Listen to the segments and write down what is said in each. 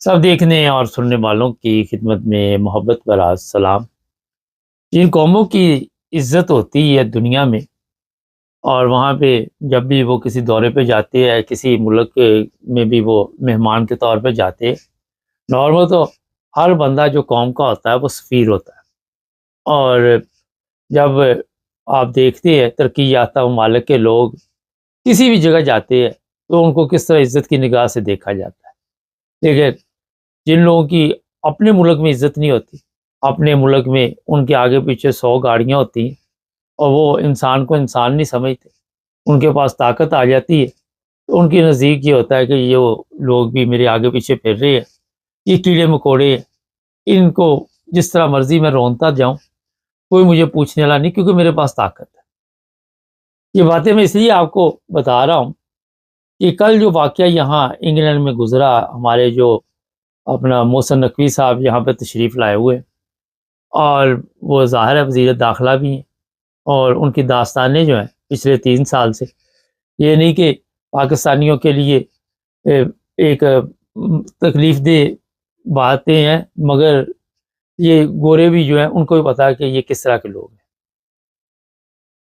سب دیکھنے اور سننے والوں کی خدمت میں محبت برا سلام۔ جن قوموں کی عزت ہوتی ہے دنیا میں، اور وہاں پہ جب بھی وہ کسی دورے پہ جاتے ہیں، کسی ملک میں بھی وہ مہمان کے طور پہ جاتے ہیں، نارمل تو ہر بندہ جو قوم کا ہوتا ہے وہ سفیر ہوتا ہے۔ اور جب آپ دیکھتے ہیں ترقی یافتہ ممالک کے لوگ کسی بھی جگہ جاتے ہیں تو ان کو کس طرح عزت کی نگاہ سے دیکھا جاتا ہے، لیکن جن لوگوں کی اپنے ملک میں عزت نہیں ہوتی، اپنے ملک میں ان کے آگے پیچھے 100 گاڑیاں ہوتی ہیں اور وہ انسان کو انسان نہیں سمجھتے، ان کے پاس طاقت آ جاتی ہے تو ان کے نزدیک یہ ہوتا ہے کہ یہ وہ لوگ بھی میرے آگے پیچھے پھر رہے ہیں، یہ کیڑے مکوڑے ہیں، ان کو جس طرح مرضی میں رونتا جاؤں، کوئی مجھے پوچھنے والا نہیں، کیونکہ میرے پاس طاقت ہے۔ یہ باتیں میں اس لیے آپ کو بتا رہا ہوں کہ کل جو واقعہ یہاں انگلینڈ میں گزرا، ہمارے جو اپنا محسن نقوی صاحب یہاں پہ تشریف لائے ہوئے، اور وہ ظاہر ہے وزیر داخلہ بھی ہیں، اور ان کی داستانیں جو ہیں پچھلے 3 سال سے، یہ نہیں کہ پاکستانیوں کے لیے ایک تکلیف دہ باتیں ہیں، مگر یہ گورے بھی جو ہیں ان کو بھی پتا ہے کہ یہ کس طرح کے لوگ ہیں۔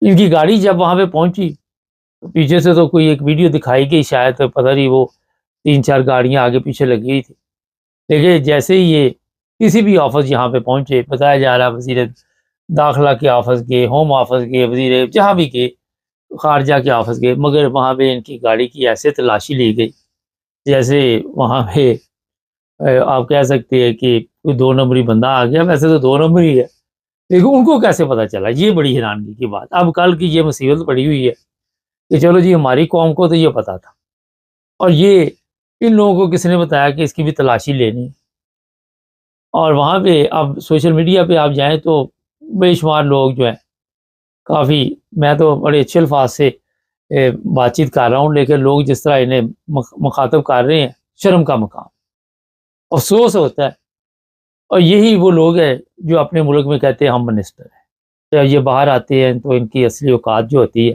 ان کی گاڑی جب وہاں پہ پہنچی، پیچھے سے تو کوئی ایک ویڈیو دکھائی گئی، شاید پتہ نہیں وہ 3 4 گاڑیاں آگے پیچھے لگی ہوئی تھی، لیکن جیسے ہی یہ کسی بھی آفس یہاں پہ پہنچے، بتایا جا رہا وزیر داخلہ کے آفس گئے، ہوم آفس گئے، وزیر جہاں بھی گئے، خارجہ کے آفس گئے، مگر وہاں پہ ان کی گاڑی کی ایسے تلاشی لی گئی جیسے وہاں پہ آپ کہہ سکتے ہیں کہ کوئی 2 نمبری بندہ آ گیا۔ ویسے تو 2 نمبر ہی ہے، لیکن ان کو کیسے پتہ چلا؟ یہ بڑی حیرانگی کی بات۔ اب کل کی یہ مصیبت پڑی ہوئی ہے کہ چلو جی ہماری قوم کو تو یہ پتہ تھا، اور یہ ان لوگوں کو کس نے بتایا کہ اس کی بھی تلاشی لینی ہے؟ اور وہاں پہ اب سوشل میڈیا پہ آپ جائیں تو بے شمار لوگ جو ہیں کافی، میں تو بڑے اچھے الفاظ سے بات چیت کر رہا ہوں، لیکن لوگ جس طرح انہیں مخاطب کر رہے ہیں، شرم کا مقام، افسوس ہوتا ہے۔ اور یہی وہ لوگ ہیں جو اپنے ملک میں کہتے ہیں ہم منسٹر ہیں، جب یہ باہر آتے ہیں تو ان کی اصلی اوقات جو ہوتی ہے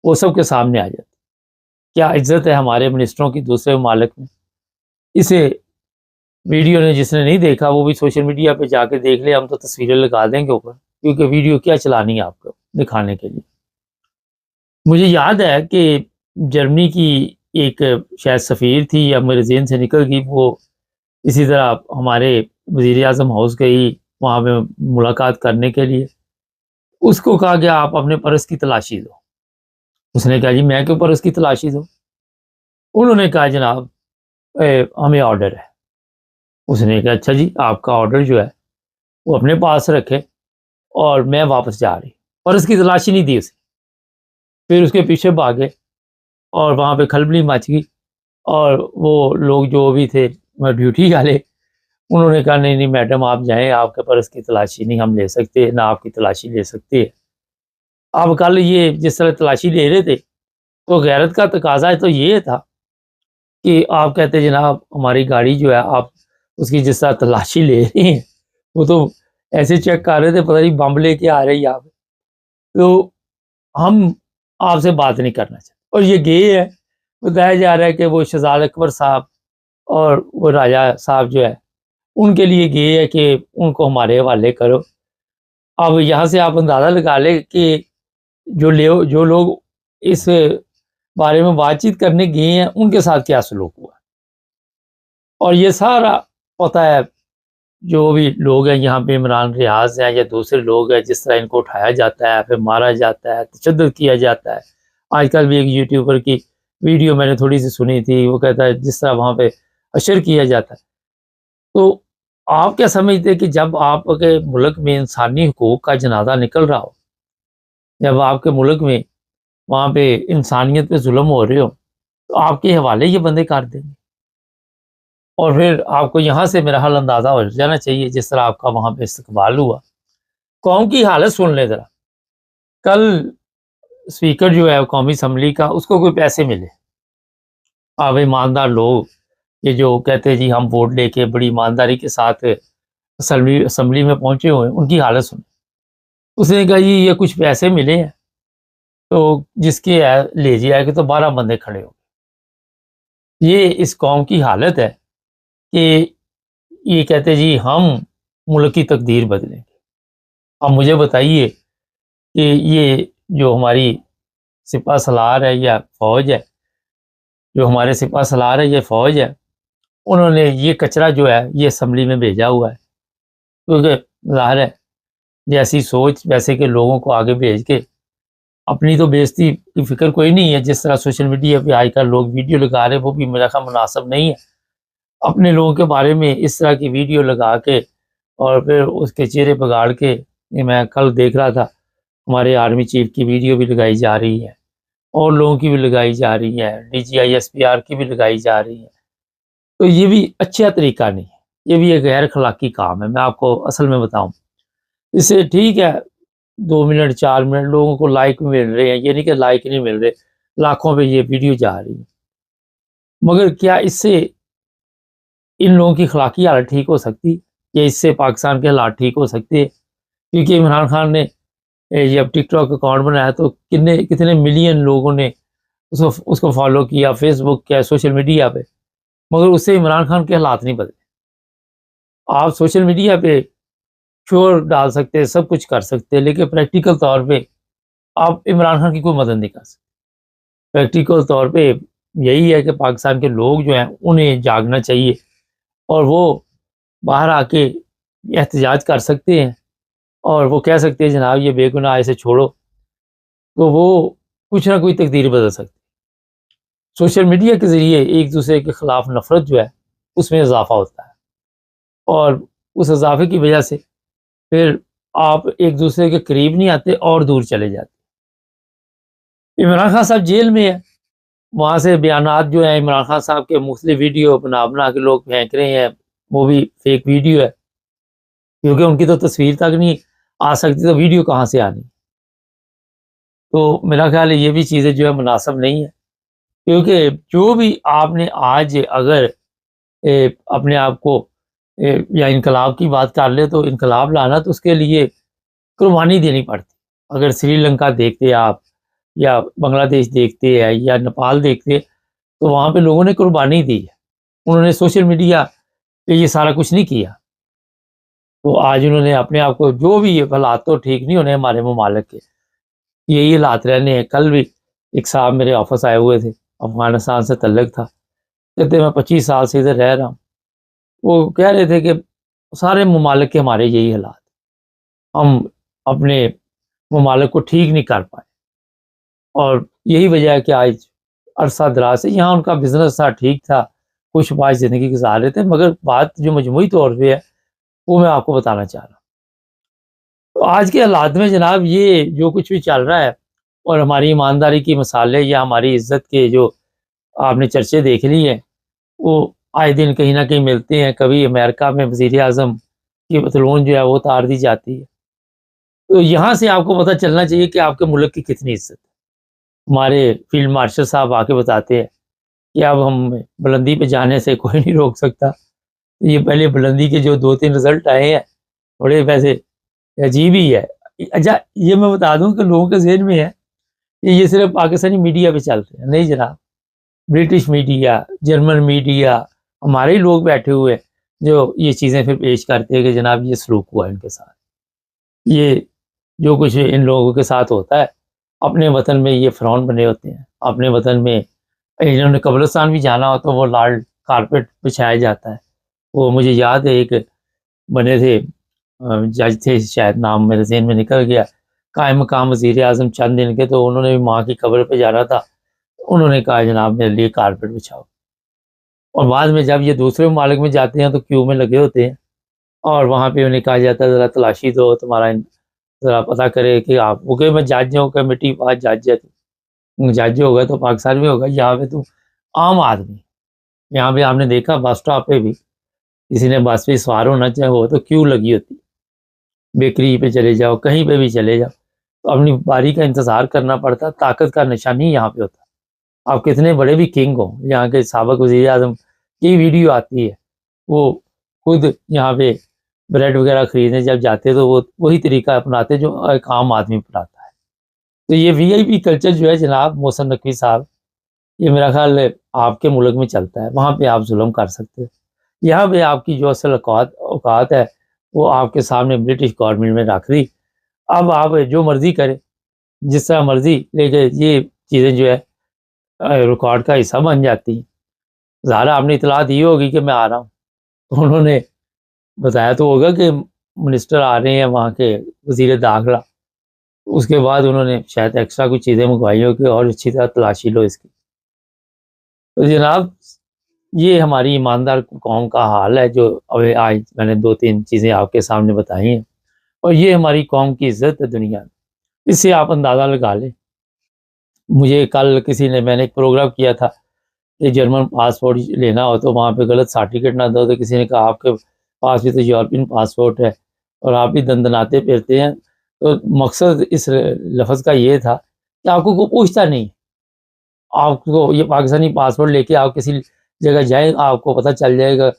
وہ سب کے سامنے آ جاتی ہے۔ کیا عزت ہے ہمارے منسٹروں کی دوسرے ممالک میں؟ اسے ویڈیو نے جس نے نہیں دیکھا وہ بھی سوشل میڈیا پہ جا کے دیکھ لے، ہم تو تصویریں لگا دیں گے اوپر، کیونکہ ویڈیو کیا چلانی ہے آپ کو دکھانے کے لیے۔ مجھے یاد ہے کہ جرمنی کی ایک شاید سفیر تھی یا میرے ذہن سے نکل گئی، وہ اسی طرح ہمارے وزیر اعظم ہاؤس گئی وہاں پہ ملاقات کرنے کے لیے، اس کو کہا گیا آپ اپنے پرس کی تلاشی دو۔ اس نے کہا جی میں کیوں پرس کی تلاشی دوں؟ انہوں نے کہا جناب ہمیں آرڈر ہے۔ اس نے کہا اچھا جی آپ کا آرڈر جو ہے وہ اپنے پاس رکھے اور میں واپس جا رہی، پرس کی تلاشی نہیں دی اسے۔ پھر اس کے پیچھے بھاگے اور وہاں پہ کھلبلی مچ گئی، اور وہ لوگ جو بھی تھے ڈیوٹی والے، انہوں نے کہا نہیں نہیں میڈم آپ جائیں، آپ کے پرس کی تلاشی نہیں ہم لے سکتے، نہ آپ کی تلاشی لے سکتے۔ اب کل یہ جس طرح تلاشی لے رہے تھے تو غیرت کا تقاضا تو یہ تھا کہ آپ کہتے جناب ہماری گاڑی جو ہے آپ اس کی جس طرح تلاشی لے رہے ہیں، وہ تو ایسے چیک کر رہے تھے پتہ نہیں بم لے کے آ رہے ہیں آپ، تو ہم آپ سے بات نہیں کرنا چاہتے۔ اور یہ گئے ہیں، بتایا جا رہا ہے کہ وہ شہزاد اکبر صاحب اور وہ راجہ صاحب جو ہے ان کے لیے گئے ہیں کہ ان کو ہمارے حوالے کرو۔ اب یہاں سے آپ اندازہ لگا لیں کہ جو لوگ اس بارے میں بات چیت کرنے گئے ہیں ان کے ساتھ کیا سلوک ہوا۔ اور یہ سارا پتہ ہے جو بھی لوگ ہیں یہاں پہ عمران ریاض ہیں یا دوسرے لوگ ہیں، جس طرح ان کو اٹھایا جاتا ہے، پھر مارا جاتا ہے، تشدد کیا جاتا ہے۔ آج کل بھی ایک یوٹیوبر کی ویڈیو میں نے تھوڑی سی سنی تھی، وہ کہتا ہے جس طرح وہاں پہ اشر کیا جاتا ہے۔ تو آپ کیا سمجھتے کہ جب آپ کے ملک میں انسانی حقوق کا جنازہ نکل رہا ہو، جب آپ کے ملک میں وہاں پہ انسانیت پہ ظلم ہو رہے ہو، تو آپ کے حوالے یہ بندے کر دیں گے؟ اور پھر آپ کو یہاں سے میرا حال اندازہ ہو جانا چاہیے جس طرح آپ کا وہاں پہ استقبال ہوا۔ قوم کی حالت سن لیں ذرا۔ کل اسپیکر جو ہے قومی اسمبلی کا، اس کو کوئی پیسے ملے، آپ ایماندار لوگ یہ جو کہتے ہیں جی ہم ووٹ لے کے بڑی ایمانداری کے ساتھ اسمبلی میں پہنچے ہوئے ہیں، ان کی حالت سنیں۔ اس نے کہا جی یہ کچھ پیسے ملے ہیں تو جس کے لے جائے گا، تو 12 بندے کھڑے ہو گئے۔ یہ اس قوم کی حالت ہے کہ یہ کہتے جی ہم ملک کی تقدیر بدلیں گے۔ اب مجھے بتائیے کہ یہ جو ہماری سپہ سالار ہے یا فوج ہے، جو ہمارے سپہ سالار ہے یہ فوج ہے، انہوں نے یہ کچرا جو ہے یہ اسمبلی میں بھیجا ہوا ہے، کیونکہ ظاہر ہے جیسی سوچ ویسے کے لوگوں کو آگے بھیج کے اپنی تو بےزتی کی فکر کوئی نہیں ہے۔ جس طرح سوشل میڈیا پہ آج کل لوگ ویڈیو لگا رہے ہیں وہ بھی میرا خیال مناسب نہیں ہے۔ اپنے لوگوں کے بارے میں اس طرح کی ویڈیو لگا کے اور پھر اس کے چہرے بگاڑ کے، یہ میں کل دیکھ رہا تھا ہمارے آرمی چیف کی ویڈیو بھی لگائی جا رہی ہے اور لوگوں کی بھی لگائی جا رہی ہے، D G I S P R کی بھی لگائی جا رہی ہے، تو یہ بھی اچھا طریقہ نہیں ہے، یہ بھی ایک غیر اخلاقی کام ہے۔ میں آپ کو اصل میں بتاؤں، اس سے ٹھیک ہے 2 منٹ 4 منٹ لوگوں کو لائک مل رہے ہیں، یہ نہیں کہ لائک نہیں مل رہے، لاکھوں پہ یہ ویڈیو جا رہی ہے، مگر کیا اس سے ان لوگوں کی اخلاقی حالت ٹھیک ہو سکتی یا اس سے پاکستان کے حالات ٹھیک ہو سکتے ہیں؟ کیونکہ عمران خان نے جب ٹک ٹاک اکاؤنٹ بنایا تو کتنے ملین لوگوں نے اس کو فالو کیا، فیس بک کیا، سوشل میڈیا پہ، مگر اس سے عمران خان کے حالات نہیں بدلے۔ آپ سوشل میڈیا پہ شور ڈال سکتے ہیں، سب کچھ کر سکتے ہیں، لیکن پریکٹیکل طور پہ آپ عمران خان کی کوئی مدد نہیں کر سکتے۔ پریکٹیکل طور پہ یہی ہے کہ پاکستان کے لوگ جو ہیں انہیں جاگنا چاہیے اور وہ باہر آ کے احتجاج کر سکتے ہیں اور وہ کہہ سکتے ہیں جناب یہ بے گناہ اسے چھوڑو، تو وہ کچھ نہ کوئی تقدیر بدل سکتی۔ سوشل میڈیا کے ذریعے ایک دوسرے کے خلاف نفرت جو ہے اس میں اضافہ ہوتا ہے اور اس اضافے کی وجہ سے پھر آپ ایک دوسرے کے قریب نہیں آتے اور دور چلے جاتے۔ عمران خان صاحب جیل میں ہے، وہاں سے بیانات جو ہیں عمران خان صاحب کے مختلف ویڈیو بنا کے لوگ پھینک رہے ہیں، وہ بھی فیک ویڈیو ہے، کیونکہ ان کی تو تصویر تک نہیں آ سکتی تو ویڈیو کہاں سے آنی۔ تو میرا خیال ہے یہ بھی چیزیں جو ہے مناسب نہیں ہے، کیونکہ جو بھی آپ نے آج اگر اپنے آپ کو یا انقلاب کی بات کر لے تو انقلاب لانا تو اس کے لیے قربانی دینی پڑتی۔ اگر سری لنکا دیکھتے آپ یا بنگلہ دیش دیکھتے ہیں یا نیپال دیکھتے تو وہاں پہ لوگوں نے قربانی دی ہے، انہوں نے سوشل میڈیا پہ یہ سارا کچھ نہیں کیا، تو آج انہوں نے اپنے آپ کو جو بھی حالات تو ٹھیک نہیں ہونے ہمارے ممالک کے، یہی حالات رہنے ہیں۔ کل بھی ایک صاحب میرے آفس آئے ہوئے تھے، افغانستان سے تعلق تھا، کہتے میں 25 سال سے ادھر رہ رہا ہوں، وہ کہہ رہے تھے کہ سارے ممالک کے ہمارے یہی حالات، ہم اپنے ممالک کو ٹھیک نہیں کر پائے، اور یہی وجہ ہے کہ آج عرصہ دراز سے یہاں ان کا بزنس تھا، ٹھیک تھا، خوش باش زندگی گزار رہے تھے، مگر بات جو مجموعی طور پہ ہے وہ میں آپ کو بتانا چاہ رہا ہوں۔ تو آج کے حالات میں جناب یہ جو کچھ بھی چل رہا ہے اور ہماری ایمانداری کی مثالیں یا ہماری عزت کے جو آپ نے چرچے دیکھ لی ہیں وہ آئے دن کہیں نہ کہیں ملتے ہیں۔ کبھی امریکہ میں وزیر اعظم کی پتلون جو ہے وہ اتار دی جاتی ہے، تو یہاں سے آپ کو پتہ چلنا چاہیے کہ آپ کے ملک کی کتنی عزت ہے۔ ہمارے فیلڈ مارشل صاحب آ کے بتاتے ہیں کہ اب ہم بلندی پہ جانے سے کوئی نہیں روک سکتا۔ یہ پہلے بلندی کے جو 2-3 رزلٹ آئے ہیں بڑے ویسے عجیب ہی ہے۔ اچھا یہ میں بتا دوں کہ لوگوں کے ذہن میں ہے کہ یہ صرف پاکستانی میڈیا پہ چلتے ہیں، نہیں جناب، برٹش میڈیا، جرمن میڈیا، ہمارے ہی لوگ بیٹھے ہوئے ہیں جو یہ چیزیں پھر پیش کرتے ہیں کہ جناب یہ سلوک ہوا ان کے ساتھ، یہ جو کچھ ان لوگوں کے ساتھ ہوتا ہے۔ اپنے وطن میں یہ فرعون بنے ہوتے ہیں، اپنے وطن میں انہوں نے قبرستان بھی جانا ہو تو وہ لال کارپیٹ بچھایا جاتا ہے۔ وہ مجھے یاد ہے ایک بنے تھے جج تھے، شاید نام میرے ذہن میں نکل گیا، قائم مقام وزیر اعظم چند دن کے، تو انہوں نے بھی ماں کی قبر پہ جانا تھا، انہوں نے کہا جناب میرے لیے کارپیٹ بچھاؤ، اور بعد میں جب یہ دوسرے ممالک میں جاتے ہیں تو کیو میں لگے ہوتے ہیں اور وہاں پہ انہیں کہا جاتا ہے ذرا تلاشی دو، تمہارا ذرا پتہ کرے کہ آپ وہ کہ میں جج ہوں، کہ مٹی پاس جج ہے، تو جج ہوگا تو پاکستان میں ہوگا، یہاں پہ تو عام آدمی، یہاں پہ آپ نے دیکھا بس اسٹاپ پہ بھی کسی نے بس پہ سوار ہونا چاہے ہو تو کیوں لگی ہوتی، بیکری پہ چلے جاؤ، کہیں پہ بھی چلے جاؤ تو اپنی باری کا انتظار کرنا پڑتا۔ طاقت کا نشانی یہاں پہ ہوتا ہے، آپ کتنے بڑے بھی کنگ ہوں، یہاں کے سابق وزیر اعظم کی ویڈیو آتی ہے، وہ خود یہاں پہ بریڈ وغیرہ خریدنے جب جاتے تو وہ وہی طریقہ اپناتے جو ایک عام آدمی اپناتا ہے۔ تو یہ وی آئی پی کلچر جو ہے جناب محسن نقوی صاحب، یہ میرا خیال ہے آپ کے ملک میں چلتا ہے، وہاں پہ آپ ظلم کر سکتے ہیں، یہاں پہ آپ کی جو اصل اوقات ہے وہ آپ کے سامنے برٹش گورنمنٹ میں رکھ دی. اب آپ جو مرضی کریں، جس طرح مرضی لے کے یہ چیزیں جو ہے ریکارڈ کا حصہ بن جاتی ہیں. ظاہر آپ نے اطلاع دی ہوگی کہ میں آ رہا ہوں، تو انہوں نے بتایا تو ہوگا کہ منسٹر آ رہے ہیں وہاں کے وزیر داخلہ. اس کے بعد انہوں نے شاید ایکسٹرا کچھ چیزیں منگوائی ہو کہ اور اچھی طرح تلاشی لو اس کی. تو جناب یہ ہماری ایماندار قوم کا حال ہے جو ابھی آج میں نے 2-3 چیزیں آپ کے سامنے بتائی ہیں، اور یہ ہماری قوم کی عزت ہے دنیا میں. اس سے آپ اندازہ لگا لیں. مجھے کل میں نے ایک پروگرام کیا تھا کہ جرمن پاسپورٹ لینا ہو تو وہاں پہ غلط سرٹیفکیٹ نہ دو، تو کسی نے کہا آپ کے پاس بھی تو یورپین پاسپورٹ ہے اور آپ بھی دندناتے پھرتے ہیں. تو مقصد اس لفظ کا یہ تھا کہ آپ کو کوئی پوچھتا نہیں. آپ کو یہ پاکستانی پاسپورٹ لے کے آپ کسی جگہ جائیں، آپ کو پتہ چل جائے گا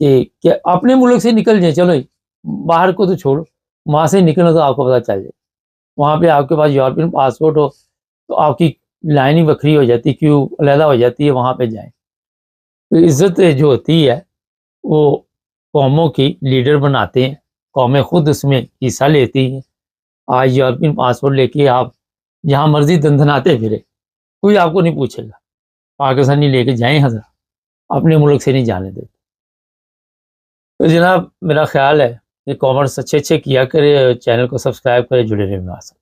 کہ اپنے ملک سے نکل جائیں، چلو باہر کو تو چھوڑو، وہاں سے نکلنا تو آپ کو پتہ چل جائے. وہاں پہ آپ کے پاس یورپین پاسپورٹ ہو تو آپ کی لائن ہی وکری ہو جاتی، کیوں علیحدہ ہو جاتی ہے، وہاں پہ جائیں. تو عزت جو ہوتی ہے وہ قوموں کی لیڈر بناتے ہیں، قومیں خود اس میں حصہ لیتی ہیں. آج یورپین پاسپورٹ لے کے آپ جہاں مرضی دندناتے پھرے، کوئی آپ کو نہیں پوچھے گا. پاکستانی لے کے جائیں حضرت، اپنے ملک سے نہیں جانے دیتے. تو جناب میرا خیال ہے کہ کامنٹس اچھے کیا کرے، چینل کو سبسکرائب کرے، جڑے رہے میرے ساتھ.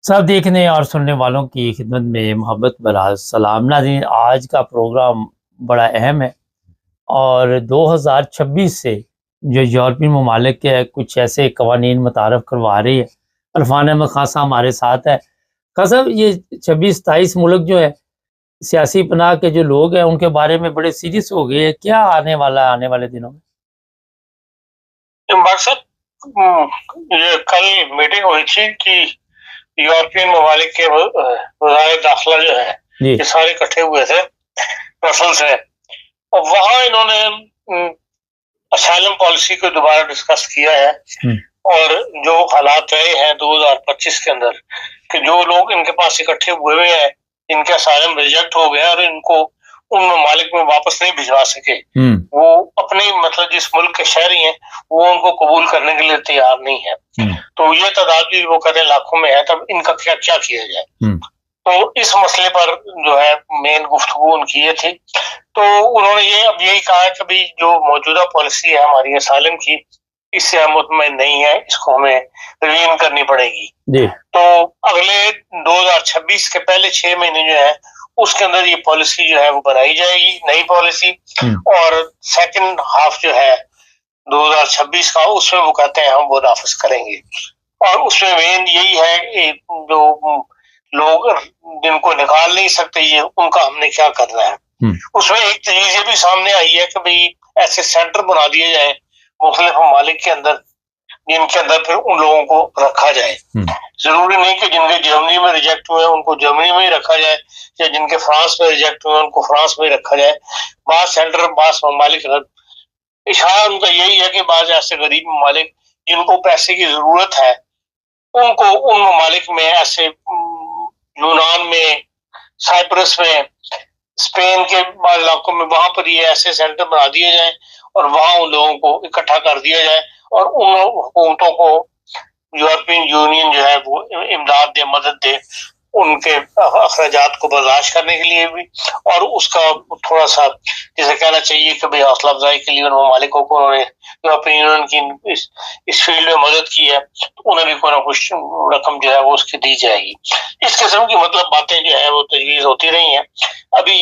سب دیکھنے اور سننے والوں کی خدمت میں محبت بھرا سلام. ناظرین، آج کا پروگرام بڑا اہم ہے، اور 2026 سے جو یورپین ممالک کے کچھ ایسے قوانین متعارف کروا رہی ہے. عرفان احمد خان صاحب ہمارے ساتھ ہے. خان صاحب، یہ 26-27 ملک جو ہے سیاسی پناہ کے جو لوگ ہیں ان کے بارے میں بڑے سیریس ہو گئے. کیا آنے والے دنوں میں؟ یہ کل میٹنگ ہوئی تھی کہ یورپین ممالک کے وزارت داخلہ جو ہے یہ سارے اکٹھے ہوئے تھے برسلز سے، اور وہاں انہوں نے اسائلم پالیسی کو دوبارہ ڈسکس کیا ہے. اور جو حالات رہے ہیں 2025 کے اندر کہ جو لوگ ان کے پاس اکٹھے ہوئے ہیں ان کے اسائلم ریجیکٹ ہو گیا اور ان کو ان ممالک میں واپس نہیں بھجوا سکے، وہ اپنے مطلب جس ملک کے شہری ہیں وہ ان کو قبول کرنے کے لیے تیار نہیں ہے. تو یہ تعداد بھی وہ کہتے ہیں لاکھوں میں ہے. تب ان کا کیا کیا جائے؟ تو اس مسئلے پر جو ہے مین گفتگو ان کی یہ تھی. تو انہوں نے یہی کہا ہے کہ بھی جو موجودہ پالیسی ہے ہماری اسائلم کی، اس سے ہم مطمئن نہیں ہے، اس کو ہمیں ریویو کرنی پڑے گی. تو اگلے 2026 کے پہلے 6 مہینے جو ہے اس کے اندر یہ پالیسی جو ہے وہ بنائی جائے گی، نئی پالیسی. اور سیکنڈ ہاف جو ہے 2026 کا اس میں وہ کہتے ہیں ہم وہ نافذ کریں گے. اور اس میں مین یہی ہے کہ جو لوگ جن کو نکال نہیں سکتے یہ ان کا ہم نے کیا کرنا ہے. اس میں ایک چیز یہ بھی سامنے آئی ہے کہ بھئی ایسے سینٹر بنا دیے جائیں مختلف ممالک کے اندر جن کے اندر پھر ان لوگوں کو رکھا جائے. ضروری نہیں کہ جن کے جرمنی میں ریجیکٹ ہوئے ان کو جرمنی میں ہی رکھا جائے، یا جن کے فرانس میں ریجیکٹ ہوئے ان کو فرانس میں ہی رکھا جائے. بعض سینٹر بعض ممالک اشارہ ان کا یہی ہے کہ بعض ایسے غریب ممالک جن کو پیسے کی ضرورت ہے ان کو ان ممالک میں ایسے یونان میں، سائپرس میں، اسپین کے بعض علاقوں میں وہاں پر یہ ایسے سینٹر بنا دیے جائیں اور وہاں ان لوگوں کو اکٹھا کر دیا جائے، اور ان حکومتوں کو یورپین یونین جو ہے وہ امداد دے، مدد دے ان کے اخراجات کو برداشت کرنے کے لیے بھی، اور اس کا تھوڑا سا جیسے کہنا چاہیے کہ بھئی حوصلہ افزائی کے لیے ان ممالکوں کو انہوں نے یورپین یونین کی اس فیلڈ میں مدد کی ہے تو انہیں بھی کوئی نہ کچھ رقم جو ہے وہ اس کی دی جائے گی. اس قسم کی مطلب باتیں جو ہے وہ تجویز ہوتی رہی ہیں. ابھی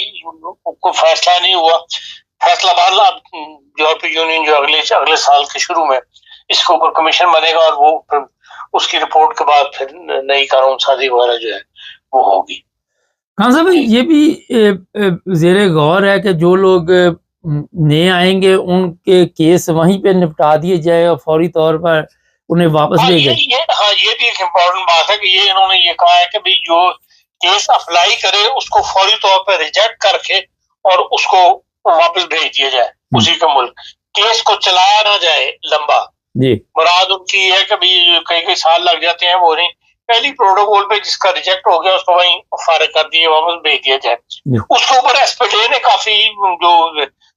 کوئی فیصلہ نہیں ہوا. فیصلہ بعد یورپین یونین جو اگلے سال کے شروع میں اس کے اوپر کمیشن بنے گا، اور وہ پھر اس کی رپورٹ کے بعد پھر نئی قانون سازی وغیرہ جو ہے وہ ہوگی. خان صاحب، یہ بھی زیر غور ہے کہ جو لوگ نئے آئیں گے ان کے کیس وہیں پہ نپٹا دیے جائے اور فوری طور پر انہیں واپس لے جائے. یہ بھی ایک امپورٹنٹ بات ہے کہ یہ انہوں نے یہ کہا ہے کہ بھی جو کیس اپلائی کرے اس کو فوری طور پہ ریجیکٹ کر کے اور اس کو واپس بھیج دیا جائے اسی کے ملک. کیس کو چلایا نہ جائے لمبا. مراد ان کی ہے کہ بھی کئی سال لگ جاتے ہیں، وہ نہیں، پہلی پروٹوکول پہ جس کا ریجیکٹ ہو گیا اس کو وہیں فارغ کر دیے، واپس بھیج دیا جائے. اس کے اوپر ایس پی ڈے نے کافی جو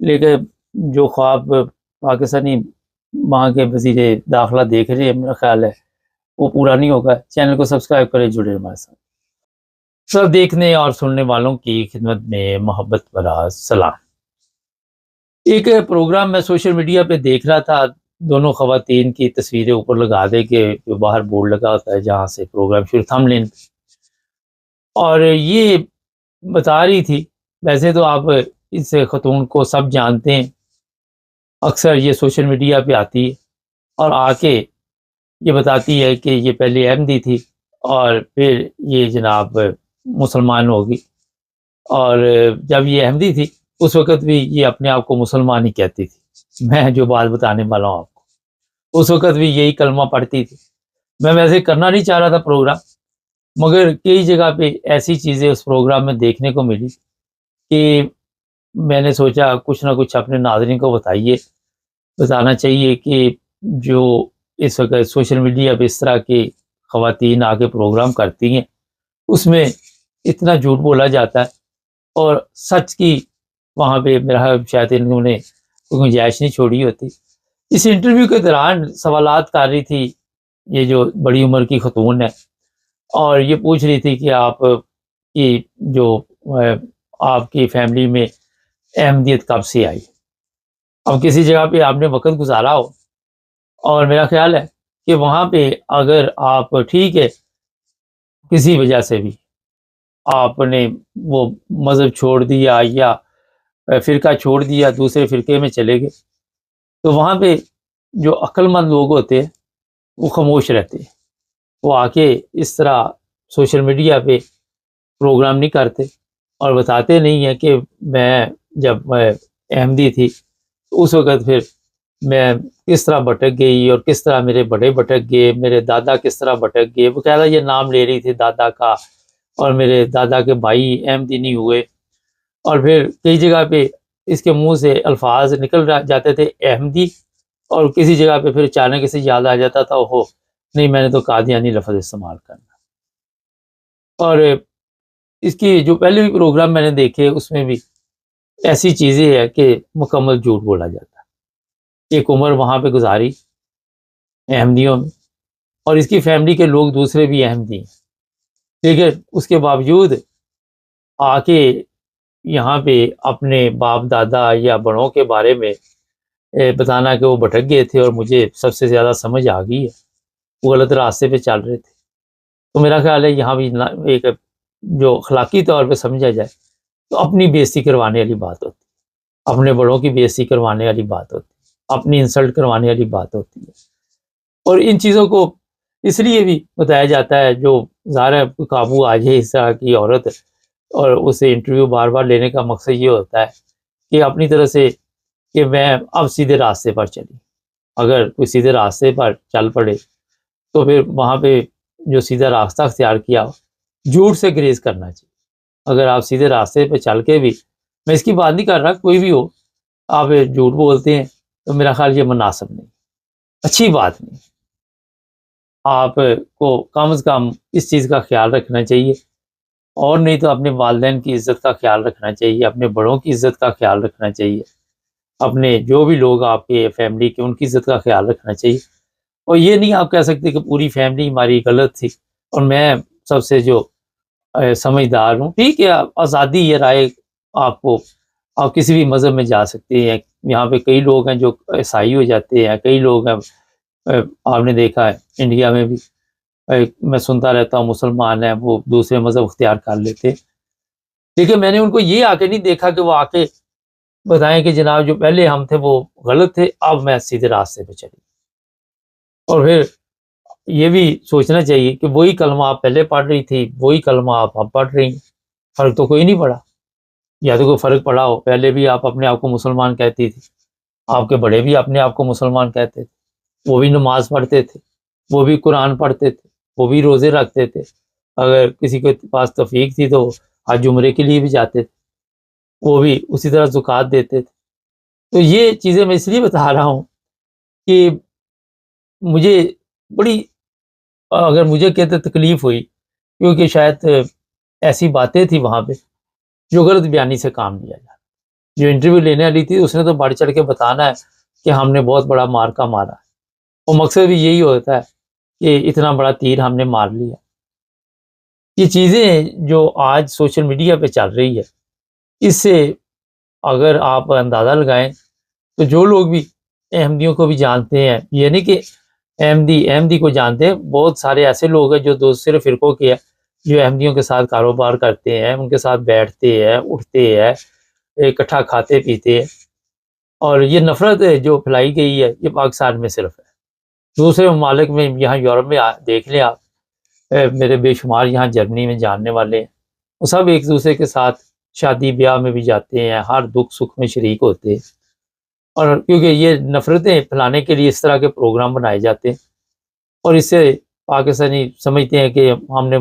لیکن جو خواب پاکستانی وہاں کے وزیر داخلہ دیکھ رہے ہیں، میرا خیال ہے وہ پورا نہیں ہوگا۔ چینل کو سبسکرائب کریں، جڑے ہمارے ساتھ۔ سب دیکھنے اور سننے والوں کی خدمت میں محبت بھرا سلام۔ ایک پروگرام میں سوشل میڈیا پہ دیکھ رہا تھا، دونوں خواتین کی تصویریں اوپر لگا دے کے جو باہر بورڈ لگا ہوتا ہے جہاں سے پروگرام شروع، تھم لین، اور یہ بتا رہی تھی، ویسے تو آپ اس خاتون کو سب جانتے ہیں، اکثر یہ سوشل میڈیا پہ آتی ہے اور آ کے یہ بتاتی ہے کہ یہ پہلے احمدی تھی اور پھر یہ جناب مسلمان ہوگی، اور جب یہ احمدی تھی اس وقت بھی یہ اپنے آپ کو مسلمان ہی کہتی تھی۔ میں جو بات بتانے والا ہوں آپ کو، اس وقت بھی یہی کلمہ پڑھتی تھی۔ میں ویسے کرنا نہیں چاہ رہا تھا پروگرام، مگر کئی جگہ پہ ایسی چیزیں اس پروگرام میں دیکھنے کو ملی کہ میں نے سوچا کچھ نہ کچھ اپنے ناظرین کو بتانا چاہیے کہ جو اس وقت سوشل میڈیا پہ اس طرح کی خواتین آ کے پروگرام کرتی ہیں، اس میں اتنا جھوٹ بولا جاتا ہے اور سچ کی وہاں پہ میرا شاید انہوں نے کوئی گنجائش نہیں چھوڑی ہوتی۔ اس انٹرویو کے دوران سوالات کر رہی تھی یہ جو بڑی عمر کی خاتون ہے، اور یہ پوچھ رہی تھی کہ آپ کی جو آپ کی فیملی میں احمدیت کب سے آئی۔ اب کسی جگہ پہ آپ نے وقت گزارا ہو، اور میرا خیال ہے کہ وہاں پہ اگر آپ ٹھیک ہے کسی وجہ سے بھی آپ نے وہ مذہب چھوڑ دیا یا فرقہ چھوڑ دیا، دوسرے فرقے میں چلے گئے، تو وہاں پہ جو عقل مند لوگ ہوتے ہیں وہ خاموش رہتے ہیں، وہ آ کے اس طرح سوشل میڈیا پہ پروگرام نہیں کرتے اور بتاتے نہیں ہیں کہ میں جب احمدی تھی اس وقت پھر میں کس طرح بھٹک گئی اور کس طرح میرے بڑے بھٹک گئے، میرے دادا کس طرح بھٹک گئے، وہ کہہ یہ نام لے رہی تھی دادا کا، اور میرے دادا کے بھائی احمدی نہیں ہوئے، اور پھر کئی جگہ پہ اس کے منہ سے الفاظ نکل جاتے تھے احمدی، اور کسی جگہ پہ پھر اچانک سے یاد آ جاتا تھا اوہو نہیں میں نے تو قادیانی لفظ استعمال کرنا۔ اور اس کی جو پہلے بھی پروگرام میں نے دیکھے اس میں بھی ایسی چیزیں ہے کہ مکمل جھوٹ بولا جاتا ہے۔ ایک عمر وہاں پہ گزاری احمدیوں میں، اور اس کی فیملی کے لوگ دوسرے بھی احمدی ہیں، لیکن اس کے باوجود آ کے یہاں پہ اپنے باپ دادا یا بڑوں کے بارے میں بتانا کہ وہ بھٹک گئے تھے اور مجھے سب سے زیادہ سمجھ آ گئی ہے، وہ غلط راستے پہ چل رہے تھے۔ تو میرا خیال ہے یہاں بھی ایک جو اخلاقی طور پہ سمجھا جائے تو اپنی بےعزتی کروانے والی بات ہوتی ہے، اپنے بڑوں کی بےعزتی کروانے والی بات ہوتی ہے، اپنی انسلٹ کروانے والی بات ہوتی ہے۔ اور ان چیزوں کو اس لیے بھی بتایا جاتا ہے جو ظاہر ہے قابو آ جائے اس طرح کی عورت، اور اسے انٹرویو بار بار لینے کا مقصد یہ ہوتا ہے کہ اپنی طرح سے کہ میں اب سیدھے راستے پر چلی۔ اگر کوئی سیدھے راستے پر چل پڑے تو پھر وہاں پہ جو سیدھا راستہ اختیار کیا ہو، جھوٹ سے گریز کرنا چاہیے۔ اگر آپ سیدھے راستے پہ چل کے بھی، میں اس کی بات نہیں کر رہا کوئی بھی ہو، آپ جھوٹ بولتے ہیں تو میرا خیال یہ مناسب نہیں، اچھی بات نہیں۔ آپ کو کم از کم اس چیز کا خیال رکھنا چاہیے، اور نہیں تو اپنے والدین کی عزت کا خیال رکھنا چاہیے، اپنے بڑوں کی عزت کا خیال رکھنا چاہیے، اپنے جو بھی لوگ آپ کے فیملی کے ان کی عزت کا خیال رکھنا چاہیے۔ اور یہ نہیں آپ کہہ سکتے کہ پوری فیملی ہماری غلط تھی اور میں سب سے جو سمجھدار ہوں۔ ٹھیک ہے، آزادی ہے رائے، آپ کو آپ کسی بھی مذہب میں جا سکتے ہیں۔ یہاں پہ کئی لوگ ہیں جو عیسائی ہو جاتے ہیں، کئی لوگ ہیں آپ نے دیکھا ہے انڈیا میں بھی میں سنتا رہتا ہوں مسلمان ہیں وہ دوسرے مذہب اختیار کر لیتے، لیکن میں نے ان کو یہ آ کے نہیں دیکھا کہ وہ آ کے بتائیں کہ جناب جو پہلے ہم تھے وہ غلط تھے، اب میں سیدھے راستے پہ چلی۔ اور پھر یہ بھی سوچنا چاہیے کہ وہی کلمہ آپ پہلے پڑھ رہی تھی، وہی کلمہ آپ اب پڑھ رہی ہیں، فرق تو کوئی نہیں پڑا۔ یا تو کوئی فرق پڑا ہو، پہلے بھی آپ اپنے آپ کو مسلمان کہتی تھی، آپ کے بڑے بھی اپنے آپ کو مسلمان کہتے تھے، وہ بھی نماز پڑھتے تھے، وہ بھی قرآن پڑھتے تھے، وہ بھی روزے رکھتے تھے، اگر کسی کے پاس توفیق تھی تو حج عمرے کے لیے بھی جاتے تھے، وہ بھی اسی طرح زکوٰۃ دیتے تھے۔ تو یہ چیزیں میں اس لیے بتا رہا ہوں کہ مجھے بڑی اگر مجھے کہتے تکلیف ہوئی، کیونکہ شاید ایسی باتیں تھی وہاں پہ جو غلط بیانی سے کام لیا جاتا۔ جو انٹرویو لینے والی تھی اس نے تو بڑھ چڑھ کے بتانا ہے کہ ہم نے بہت بڑا مارکا مارا ہے، وہ مقصد بھی یہی ہوتا ہے کہ اتنا بڑا تیر ہم نے مار لیا۔ یہ چیزیں جو آج سوشل میڈیا پہ چل رہی ہے، اس سے اگر آپ اندازہ لگائیں تو جو لوگ بھی احمدیوں کو بھی جانتے ہیں، یہ نہیں کہ احمدی کو جانتے ہیں، بہت سارے ایسے لوگ ہیں جو دوسرے فرقوں کے ہیں، جو احمدیوں کے ساتھ کاروبار کرتے ہیں، ان کے ساتھ بیٹھتے ہیں، اٹھتے ہیں، اکٹھا کھاتے پیتے ہیں۔ اور یہ نفرت جو پھیلائی گئی ہے یہ پاکستان میں صرف ہے، دوسرے ممالک میں یہاں یورپ میں دیکھ لیں آپ، میرے بے شمار یہاں جرمنی میں جاننے والے ہیں، وہ سب ایک دوسرے کے ساتھ شادی بیاہ میں بھی جاتے ہیں، ہر دکھ سکھ میں شریک ہوتے ہیں۔ اور کیونکہ یہ نفرتیں پھیلانے کے لیے اس طرح کے پروگرام بنائے جاتے ہیں، اور اس سے پاکستانی سمجھتے ہیں کہ ہم نے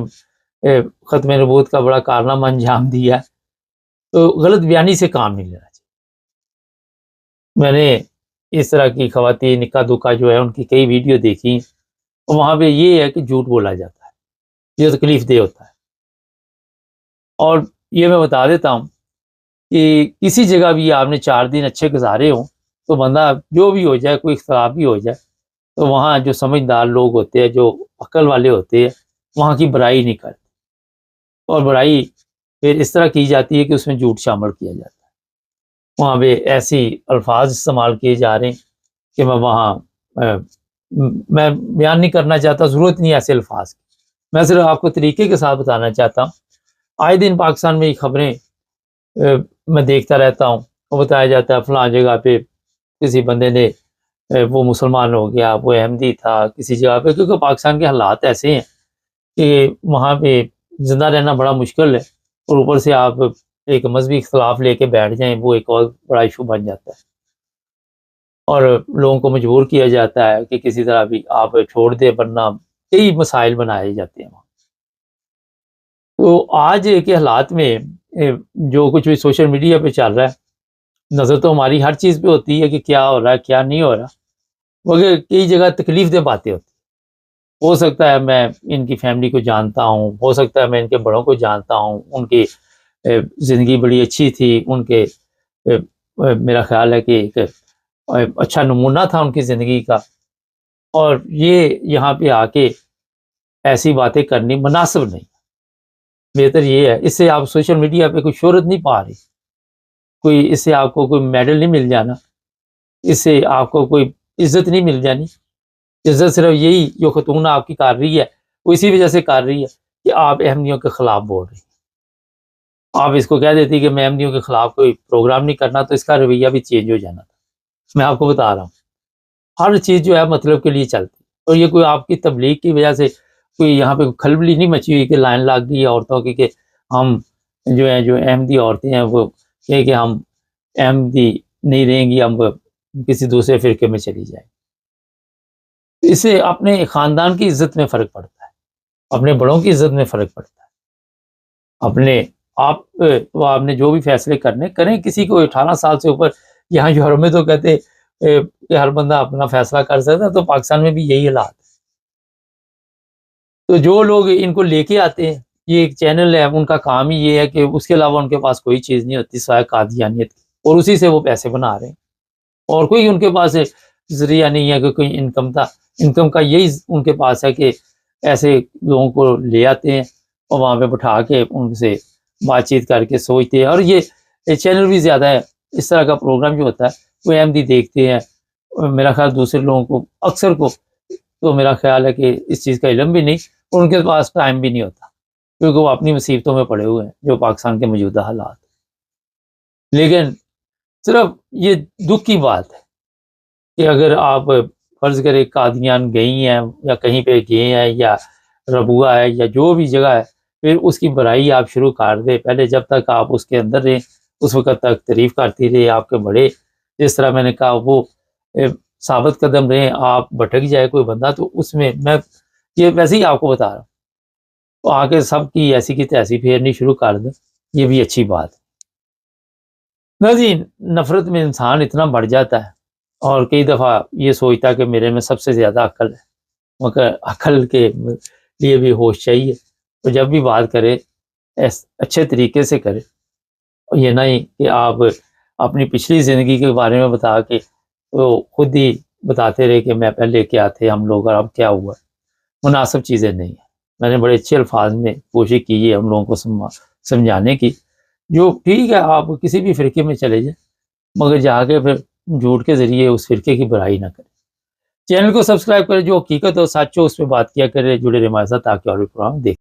ختم نبوت کا بڑا کارنامہ انجام دیا ہے، تو غلط بیانی سے کام نہیں لینا چاہیے۔ میں نے اس طرح کی خواتین نکاح دکا جو ہے ان کی کئی ویڈیو دیکھی، اور وہاں پہ یہ ہے کہ جھوٹ بولا جاتا ہے، یہ تکلیف دہ ہوتا ہے۔ اور یہ میں بتا دیتا ہوں کہ کسی جگہ بھی آپ نے 4 دن اچھے گزارے ہوں تو بندہ جو بھی ہو جائے، کوئی اختلاف بھی ہو جائے، تو وہاں جو سمجھدار لوگ ہوتے ہیں، جو عقل والے ہوتے ہیں، وہاں کی برائی نہیں کرتے، اور برائی پھر اس طرح کی جاتی ہے کہ اس میں جھوٹ شامل کیا جاتا ہے۔ وہاں پہ ایسی الفاظ استعمال کیے جا رہے ہیں کہ میں وہاں میں بیان نہیں کرنا چاہتا، ضرورت نہیں ایسے الفاظ کی، میں صرف آپ کو طریقے کے ساتھ بتانا چاہتا ہوں۔ آئے دن پاکستان میں یہ خبریں میں دیکھتا رہتا ہوں، وہ بتایا جاتا ہے فلاں جگہ پہ کسی بندے نے وہ مسلمان ہو گیا، وہ احمدی تھا کسی جگہ پہ، کیونکہ پاکستان کے حالات ایسے ہیں کہ وہاں پہ زندہ رہنا بڑا مشکل ہے، اور اوپر سے آپ ایک مذہبی اختلاف لے کے بیٹھ جائیں، وہ ایک اور بڑا ایشو بن جاتا ہے، اور لوگوں کو مجبور کیا جاتا ہے کہ کسی طرح بھی آپ چھوڑ دیں، ورنہ کئی مسائل بنائے جاتے ہیں وہاں۔ تو آج کے حالات میں جو کچھ بھی سوشل میڈیا پہ چل رہا ہے، نظر تو ہماری ہر چیز پہ ہوتی ہے کہ کیا ہو رہا ہے کیا نہیں ہو رہا، مگر کئی جگہ تکلیف دہ باتیں ہوتی ہیں۔ ہو سکتا ہے میں ان کی فیملی کو جانتا ہوں، ہو سکتا ہے میں ان کے بڑوں کو جانتا ہوں، ان کی زندگی بڑی اچھی تھی، ان کے میرا خیال ہے کہ ایک اچھا نمونہ تھا ان کی زندگی کا، اور یہ یہاں پہ آ کے ایسی باتیں کرنی مناسب نہیں۔ بہتر یہ ہے، اس سے آپ سوشل میڈیا پہ کوئی شہرت نہیں پا رہی، کوئی اس سے آپ کو کوئی میڈل نہیں مل جانا، اس سے آپ کو کوئی عزت نہیں مل جانی۔ عزت صرف یہی جو خاتون آپ کی کر رہی ہے، وہ اسی وجہ سے کر رہی ہے کہ آپ احمدیوں کے خلاف بول رہی ہیں۔ آپ اس کو کہہ دیتی کہ میں احمدیوں کے خلاف کوئی پروگرام نہیں کرنا، تو اس کا رویہ بھی چینج ہو جانا تھا۔ میں آپ کو بتا رہا ہوں، ہر چیز جو ہے مطلب کے لیے چلتی، اور یہ کوئی آپ کی تبلیغ کی وجہ سے کوئی یہاں پہ کھلبلی نہیں مچی ہوئی کہ لائن لگ گئی ہے عورتوں کی کہ ہم جو ہیں جو احمدی عورتیں ہیں وہ کہ ہم احمدی نہیں رہیں گی، ہم کسی دوسرے فرقے میں چلی جائیں۔ اس سے اپنے خاندان کی عزت میں فرق پڑتا ہے، اپنے بڑوں کی عزت میں فرق پڑتا ہے۔ آپ نے جو بھی فیصلے کرنے کریں، کسی کو 18 سال سے اوپر، یہاں یورپ میں تو کہتے کہ ہر بندہ اپنا فیصلہ کر سکتا ہے، تو پاکستان میں بھی یہی حالات ہے۔ تو جو لوگ ان کو لے کے آتے ہیں، یہ ایک چینل ہے، ان کا کام ہی یہ ہے کہ اس کے علاوہ ان کے پاس کوئی چیز نہیں ہوتی سوائے قادیانیت کی، اور اسی سے وہ پیسے بنا رہے ہیں، اور کوئی ان کے پاس ذریعہ نہیں ہے کہ کوئی انکم کا یہی ان کے پاس ہے کہ ایسے لوگوں کو لے آتے ہیں اور وہاں پہ بٹھا کے ان سے بات چیت کر کے سوچتے ہیں۔ اور یہ چینل بھی زیادہ ہے، اس طرح کا پروگرام جو ہوتا ہے وہ احمدی دیکھتے ہیں، میرا خیال دوسرے لوگوں کو اکثر کو تو میرا خیال ہے کہ اس چیز کا علم بھی نہیں، اور ان کے پاس ٹائم بھی نہیں ہوتا، کیونکہ وہ اپنی مصیبتوں میں پڑے ہوئے ہیں جو پاکستان کے موجودہ حالات۔ لیکن صرف یہ دکھ کی بات ہے کہ اگر آپ فرض کریں قادیان گئی ہیں یا کہیں پہ گئے ہیں یا ربوہ ہے یا جو بھی جگہ ہے، پھر اس کی برائی آپ شروع کر دیں، پہلے جب تک آپ اس کے اندر رہیں اس وقت تک تعریف کرتی رہے آپ کے بڑے، جس طرح میں نے کہا وہ ثابت قدم رہیں، آپ بھٹک جائے کوئی بندہ تو اس میں یہ ویسے ہی آپ کو بتا رہا ہوں، تو آ کے سب کی ایسی کی تیسی پھیرنی شروع کر دیں، یہ بھی اچھی بات ہے۔ ناظرین، نفرت میں انسان اتنا بڑھ جاتا ہے، اور کئی دفعہ یہ سوچتا کہ میرے میں سب سے زیادہ عقل ہے، مگر عقل کے لیے بھی ہوش چاہیے، تو جب بھی بات کرے اچھے طریقے سے کرے، یہ نہیں کہ آپ اپنی پچھلی زندگی کے بارے میں بتا کے تو خود ہی بتاتے رہے کہ میں پہلے کیا تھے ہم لوگ اور اب کیا ہوا. مناسب چیزیں نہیں ہیں. میں نے بڑے اچھے الفاظ میں کوشش کی ہے ہم لوگوں کو سمجھانے کی. جو ٹھیک ہے آپ کسی بھی فرقے میں چلے جائیں مگر جا کے پھر جھوٹ کے ذریعے اس فرقے کی برائی نہ کریں. چینل کو سبسکرائب کریں, جو حقیقت اور سچ ہو اس پہ بات کیا کرے, جڑے رہے ہمارے ساتھ تاکہ اور بھی پروگرام دیکھ.